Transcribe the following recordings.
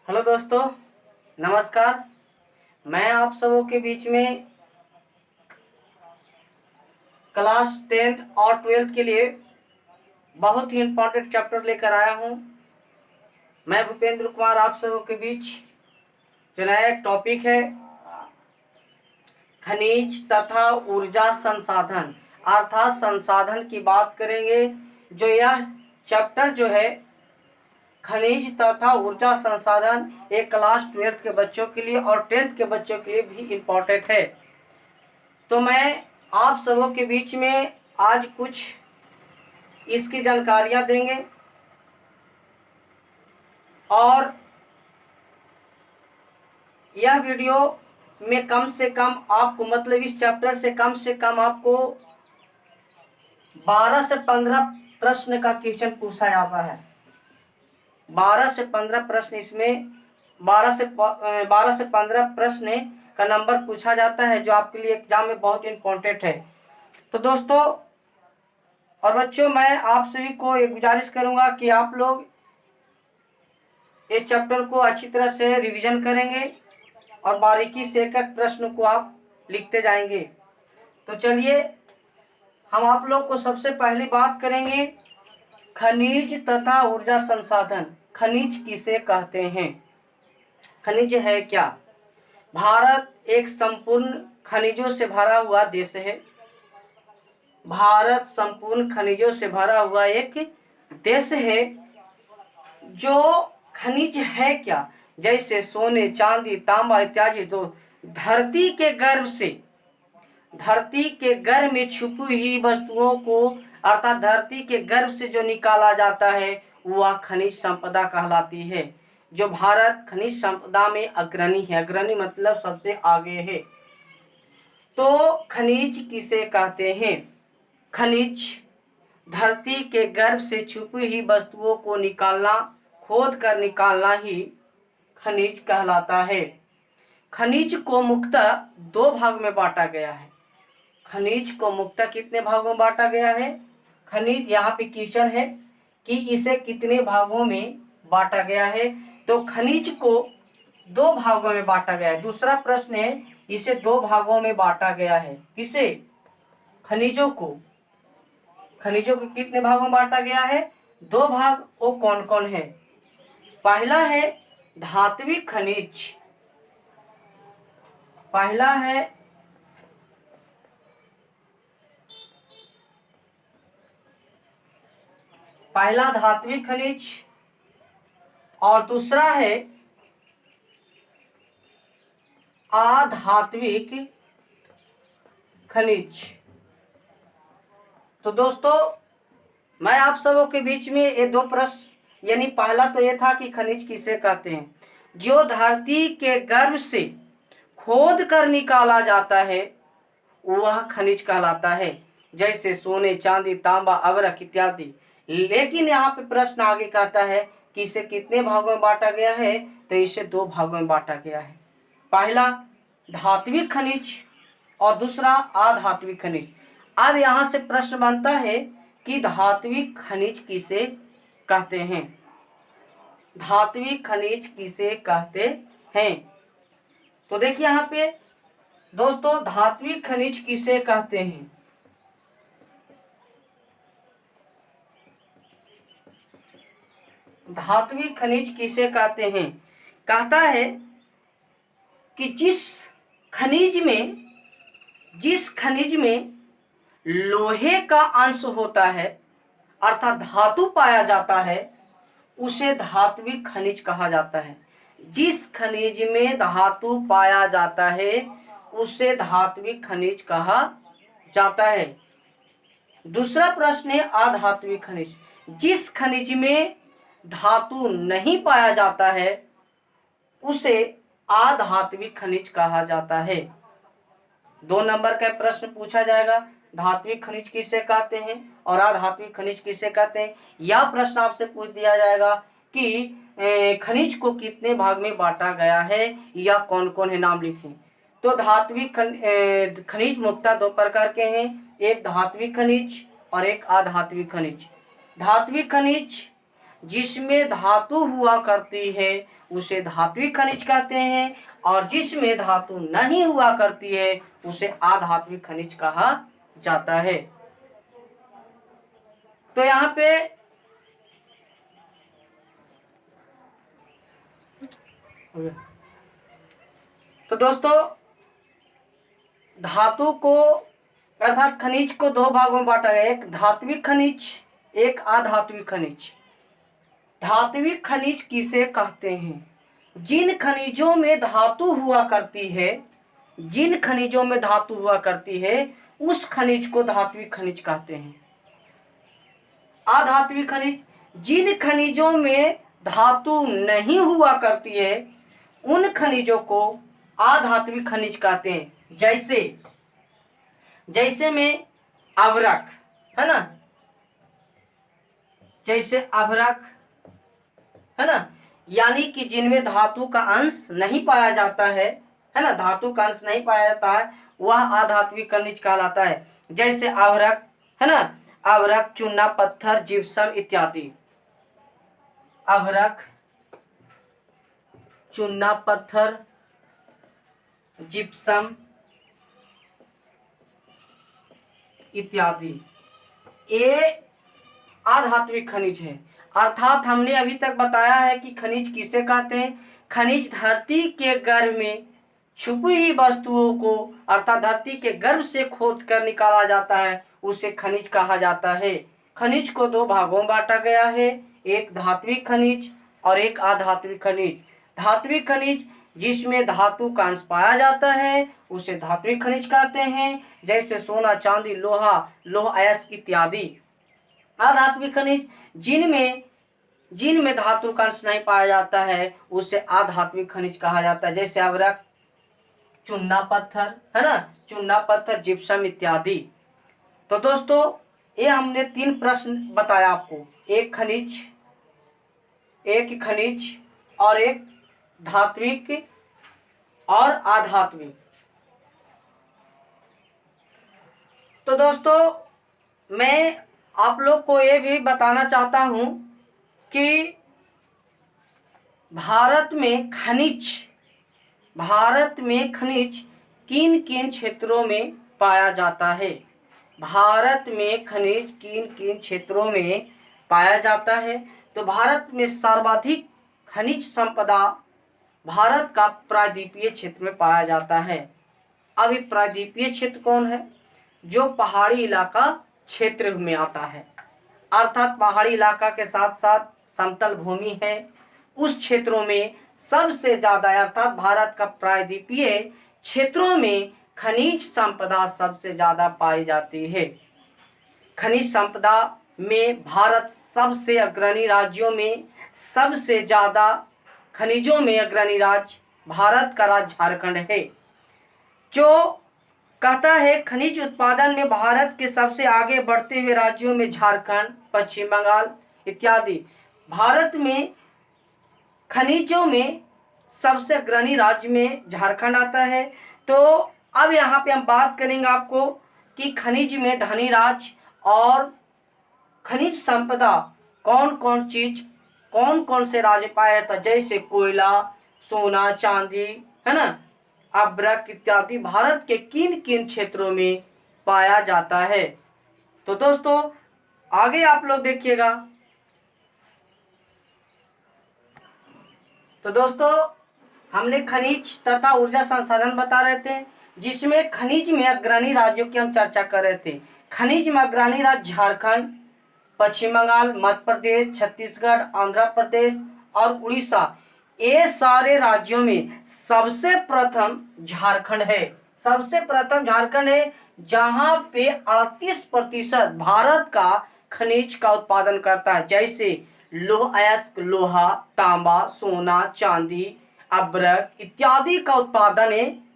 Hello दोस्तों, नमस्कार। मैं आप सबों के बीच में क्लास 10th और 12th के लिए बहुत ही इम्पोर्टेंट चैप्टर लेकर आया हूं। मैं भूपेंद्र कुमार आप सबों के बीच जो नया एक टॉपिक है खनिज तथा ऊर्जा संसाधन, अर्थात संसाधन की बात करेंगे। जो यह चैप्टर जो है खनिज तथा ऊर्जा संसाधन एक क्लास 12th के बच्चों के लिए और 10th के बच्चों के लिए भी इम्पोर्टेंट है। तो मैं आप सबों के बीच में आज कुछ इसकी जानकारियां देंगे और यह वीडियो में कम से कम आपको इस चैप्टर से कम आपको 12 से 15 प्रश्न का क्वेश्चन पूछा जाता है। 12 से 15 प्रश्न इसमें 12 से 15 प्रश्न का नंबर पूछा जाता है, जो आपके लिए एग्जाम में बहुत इम्पोर्टेंट है। तो दोस्तों और बच्चों, मैं आप सभी को एक गुजारिश करूंगा कि आप लोग इस चैप्टर को अच्छी तरह से रिवीजन करेंगे और बारीकी से एक एक प्रश्न को आप लिखते जाएंगे। तो चलिए हम आप लोग को सबसे पहली बात करेंगे खनिज तथा ऊर्जा संसाधन। खनिज किसे कहते हैं? खनिज है क्या? भारत एक संपूर्ण खनिजों से भरा हुआ देश है। भारत संपूर्ण खनिजों से भरा हुआ एक देश है। जो खनिज है क्या? जैसे सोने, चांदी, तांबा इत्यादि जो धरती के गर्भ में छुपी हुई वस्तुओं को अर्थात धरती के गर्भ से जो निकाला जाता है वह खनिज संपदा कहलाती है। जो भारत खनिज संपदा में अग्रणी है, अग्रणी मतलब सबसे आगे है। तो खनिज किसे कहते हैं? खनिज धरती के गर्भ से छुपी हुई वस्तुओं को निकालना, खोद कर निकालना ही खनिज कहलाता है। खनिज को मुख्यतः दो भाग में बांटा गया है। खनिज को मुख्यतः कितने भागों में बांटा गया है? खनिज यहाँ पे क्वेश्चन है कि इसे कितने भागों में बांटा गया है। तो खनिज को दो भागों में बांटा गया है। दूसरा प्रश्न है, इसे दो भागों में बांटा गया है। किसे? खनिजों को। खनिजों को कितने भागों में बांटा गया है? दो भाग। वो कौन कौन है? पहला है धात्विक खनिज। पहला धात्विक खनिज और दूसरा है अधात्विक खनिज। तो दोस्तों मैं आप सबों के बीच में ये दो प्रश्न, यानी पहला तो ये था कि खनिज किसे कहते हैं। जो धरती के गर्भ से खोद कर निकाला जाता है वह खनिज कहलाता है, जैसे सोने, चांदी, तांबा, अवरक इत्यादि। लेकिन यहाँ पे प्रश्न आगे कहता है कि इसे कितने भागों में बांटा गया है? तो इसे दो भागों में बांटा गया है। पहला धात्विक खनिज और दूसरा अधात्विक खनिज। अब यहाँ से प्रश्न बनता है कि धात्विक खनिज किसे कहते हैं? धात्विक खनिज किसे कहते हैं? तो देखिए यहाँ पे दोस्तों, धात्विक खनिज किसे कहते हैं? धात्विक खनिज किसे कहते हैं? कहता है कि जिस खनिज में लोहे का अंश होता है अर्थात धातु पाया जाता है उसे धात्विक खनिज कहा जाता है। जिस खनिज में धातु पाया जाता है उसे धात्विक खनिज कहा जाता है। दूसरा प्रश्न है अधात्विक खनिज। जिस खनिज में धातु नहीं पाया जाता है उसे अधात्विक खनिज कहा जाता है। 2 नंबर का प्रश्न पूछा जाएगा, धात्विक खनिज किसे कहते हैं और अधात्विक खनिज किसे कहते हैं। यह प्रश्न आपसे पूछ दिया जाएगा कि खनिज को कितने भाग में बांटा गया है या कौन कौन है, नाम लिखें। तो धात्विक खनिज मुख्यतः दो प्रकार के हैं, एक धात्विक खनिज और एक अधात्विक खनिज। धात्विक खनिज जिसमें धातु हुआ करती है उसे धात्विक खनिज कहते हैं, और जिसमें धातु नहीं हुआ करती है उसे अधात्विक खनिज कहा जाता है। तो यहाँ पे तो दोस्तों धातु को अर्थात खनिज को दो भागों में बांटा गया, एक धात्विक खनिज, एक अधात्विक खनिज। धात्विक खनिज किसे कहते हैं? जिन खनिजों में धातु हुआ करती है, जिन खनिजों में धातु हुआ करती है उस खनिज को धात्विक खनिज कहते हैं। अधात्विक खनिज, जिन खनिजों में धातु नहीं हुआ करती है उन खनिजों को अधात्विक खनिज कहते हैं। जैसे में अभ्रक है ना, जैसे अभ्रक है ना, यानी कि जिनमें धातु का अंश नहीं पाया जाता है ना, धातु का अंश नहीं पाया जाता है, वह अधात्विक खनिज कहलाता है। जैसे अभ्रक है ना, अभ्रक, चूना पत्थर, जिप्सम इत्यादि। अभ्रक, चूना पत्थर, जिप्सम इत्यादि ये अधात्विक खनिज है। अर्थात हमने अभी तक बताया है कि खनिज किसे कहते हैं। खनिज धरती के गर्भ में छुपी हुई वस्तुओं को अर्थात धरती के गर्भ से खोद कर निकाला जाता है, उसे खनिज कहा जाता है। खनिज को दो भागों में बांटा गया है, एक धात्विक खनिज और एक अधात्विक खनिज। धात्विक खनिज जिसमें धातु का अंश पाया जाता है उसे धात्विक खनिज कहते हैं, जैसे सोना, चांदी, लोहा, लौह अयस्क इत्यादि। अधात्विक खनिज जिनमें धातु का अंश नहीं पाया जाता है उसे अधात्विक खनिज कहा जाता है, जैसे अभ्रक, चूना पत्थर है ना, चूना पत्थर, जिप्सम इत्यादि। तो दोस्तों ये हमने 3 प्रश्न बताया आपको, एक खनिज और एक धात्विक और अधात्विक। तो दोस्तों मैं आप लोग को ये भी बताना चाहता हूँ कि भारत में किन किन क्षेत्रों में पाया जाता है। भारत में खनिज किन किन क्षेत्रों में पाया जाता है। तो भारत में सर्वाधिक खनिज संपदा भारत का प्रायद्वीपीय क्षेत्र में पाया जाता है। अब ये प्रायद्वीपीय क्षेत्र कौन है? जो पहाड़ी इलाका क्षेत्र में आता है, अर्थात पहाड़ी इलाका के साथ साथ समतल भूमि है, उस क्षेत्रों में सबसे ज़्यादा अर्थात भारत का प्रायद्वीपीय क्षेत्रों में खनिज संपदा सबसे ज़्यादा पाई जाती है। खनिज संपदा में भारत सबसे अग्रणी राज्यों में सबसे ज़्यादा खनिजों में अग्रणी राज्य भारत का राज्य झारखंड है, जो कहता है खनिज उत्पादन में भारत के सबसे आगे बढ़ते हुए राज्यों में झारखंड, पश्चिम बंगाल इत्यादि। भारत में खनिजों में सबसे अग्रणी राज्य में झारखंड आता है। तो अब यहाँ पे हम बात करेंगे आपको कि खनिज में धनी राज्य और खनिज संपदा कौन कौन से राज्य पाया जाता है, जैसे कोयला, सोना, चांदी है ना, अभ्रक इत्यादि भारत के किन किन क्षेत्रों में पाया जाता है। तो दोस्तों आगे आप लोग देखिएगा। तो दोस्तों हमने खनिज तथा ऊर्जा संसाधन बता रहे थे, जिसमें खनिज में अग्रणी राज्यों की हम चर्चा कर रहे थे। खनिज में अग्रणी राज्य झारखंड, पश्चिम बंगाल, मध्य प्रदेश, छत्तीसगढ़, आंध्र प्रदेश और उड़ीसा। ये सारे राज्यों में सबसे प्रथम झारखंड है, जहां पे 38% भारत का खनिज का उत्पादन करता है, जैसे लौह अयस्क, लोहा, तांबा, सोना, चांदी, अभ्रक इत्यादि का उत्पादन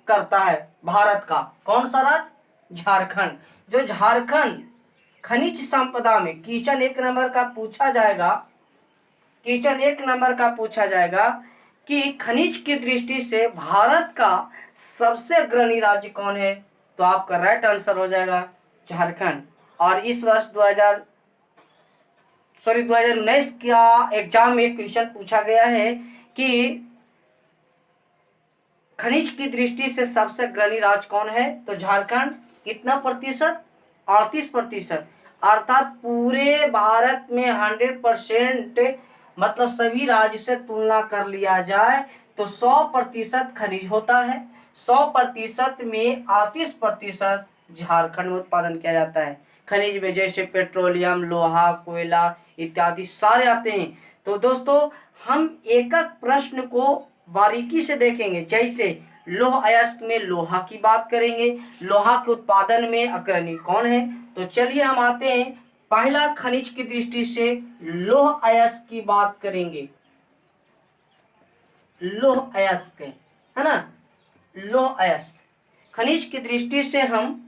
करता है भारत का। कौन सा राज्य? झारखंड। जो झारखंड खनिज संपदा में क्वेश्चन 1 नंबर का पूछा जाएगा कि खनिज की दृष्टि से भारत का सबसे अग्रणी राज्य कौन है, तो आपका राइट आंसर हो जाएगा झारखंड। और इस वर्ष सॉरी 2019 का एग्जाम में क्वेश्चन पूछा गया है कि खनिज की दृष्टि से सबसे अग्रणी राज्य कौन है? तो झारखंड। कितना प्रतिशत? 38%। अर्थात पूरे भारत में 100% मतलब सभी राज्य से तुलना कर लिया जाए तो 100% खनिज होता है। 100% में 38% झारखंड में उत्पादन किया जाता है खनिज में, जैसे पेट्रोलियम, लोहा, कोयला इत्यादि सारे आते हैं। तो दोस्तों हम एक एक प्रश्न को बारीकी से देखेंगे। जैसे लौह अयस्क में लोहा की बात करेंगे, लोहा के उत्पादन में अग्रणी कौन है? तो चलिए हम आते हैं, पहला खनिज की दृष्टि से लौह अयस्क की बात करेंगे। लौह अयस्क है ना, लौह अयस्क खनिज की दृष्टि से हम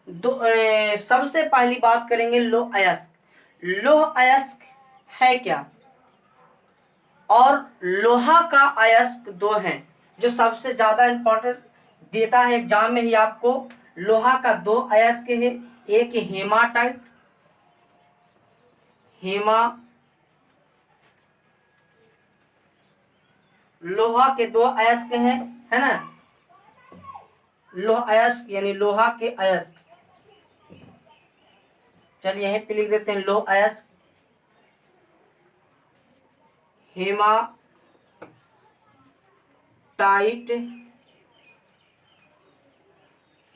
सबसे पहली बात करेंगे लौह अयस्क। लौह अयस्क है क्या? और लोहा का अयस्क 2 हैं जो सबसे ज्यादा इंपॉर्टेंट देता है एग्जाम में ही आपको। लोहा का 2 अयस्क है, एक हेमाटाइट, लोहा के 2 अयस्क हैं, है ना, लोह अयस्क यानी लोहा के अयस्क। चलिए यहीं पे लिख देते हैं लोह अयस्क,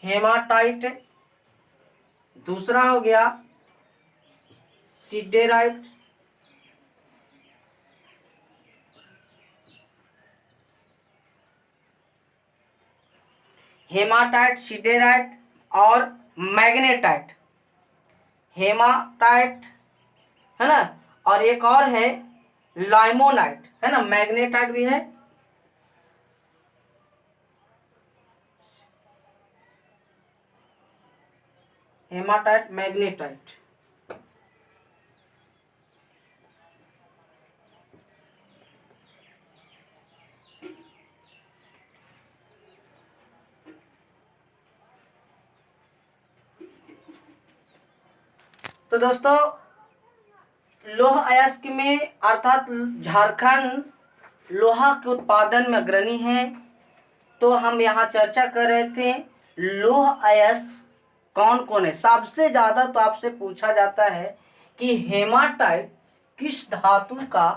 हेमाटाइट, दूसरा हो गया सिडेराइट, हेमाटाइट, सिडेराइट और मैग्नेटाइट। हेमाटाइट है ना, और एक और है लाइमोनाइट, है ना, मैग्नेटाइट भी है। Haematite, magnetite. तो दोस्तों लौह अयस्क में अर्थात झारखंड लोहा के उत्पादन में अग्रणी है। तो हम यहाँ चर्चा कर रहे थे लौह अयस्क कौन कौन है। सबसे ज्यादा तो आपसे पूछा जाता है कि हेमाटाइट किस धातु का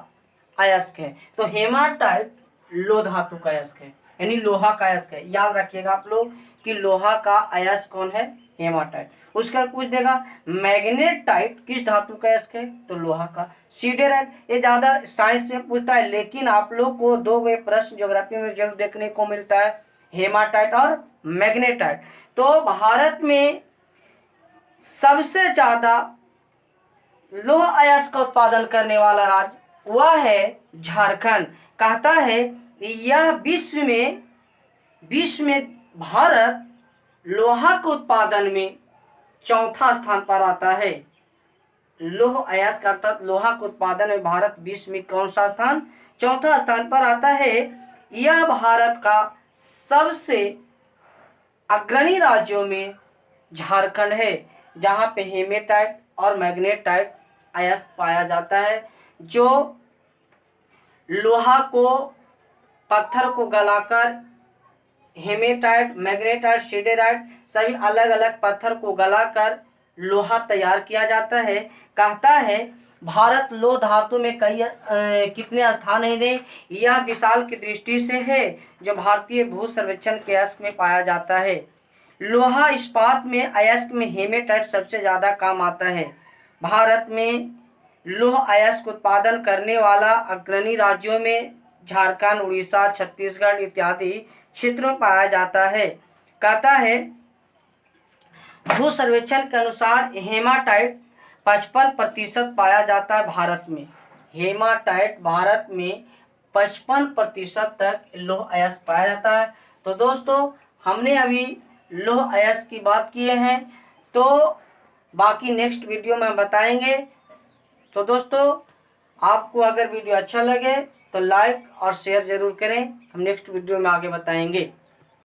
अयस्क है? तो हेमाटाइट लोह धातु का अयस्क है, यानी लोहा का अयस्क है। याद रखिएगा आप लोग कि लोहा का अयस्क कौन है? हेमाटाइट। उसका पूछ देगा मैग्नेटाइट किस धातु का अयस्क है? तो लोहा का। सिडेराइट ये ज्यादा साइंस में पूछता है, लेकिन आप लोग को 2 प्रश्न ज्योग्राफी में जरूर देखने को मिलता है, हेमाटाइट और मैग्नेटाइट। तो भारत में सबसे ज्यादा लौह अयस्क का उत्पादन करने वाला राज्य वह है झारखंड। कहता है यह विश्व में भारत लोहा के उत्पादन में चौथा स्थान पर आता है। लौह अयस्क अर्थात लोहा के उत्पादन में भारत विश्व में कौन सा स्थान? चौथा स्थान पर आता है। यह भारत का सबसे अग्रणी राज्यों में झारखंड है, जहां पे हेमेटाइट और मैग्नेटाइट अयस्क पाया जाता है, जो लोहा को पत्थर को गलाकर हेमेटाइट, मैग्नेटाइट, सिडेराइट सभी अलग अलग पत्थर को गलाकर लोहा तैयार किया जाता है। कहता है भारत लोह धातु में कितने स्थान है? यह विशाल की दृष्टि से है जो भारतीय भू सर्वेक्षण के अयस्क में पाया जाता है। लोहा इस्पात में अयस्क में हेमेटाइट सबसे ज्यादा काम आता है। भारत में लौह अयस्क उत्पादन करने वाला अग्रणी राज्यों में झारखंड, उड़ीसा, छत्तीसगढ़ इत्यादि क्षेत्रों में पाया जाता है। कहता है भू सर्वेक्षण के अनुसार हेमाटाइट 55% पाया जाता है भारत में। हेमाटाइट भारत में 55% तक लौह अयस्क पाया जाता है। तो दोस्तों हमने अभी लौह अयस्क की बात किए हैं, तो बाकी नेक्स्ट वीडियो में हम बताएंगे। तो दोस्तों आपको अगर वीडियो अच्छा लगे तो लाइक और शेयर जरूर करें। हम नेक्स्ट वीडियो में आगे बताएंगे।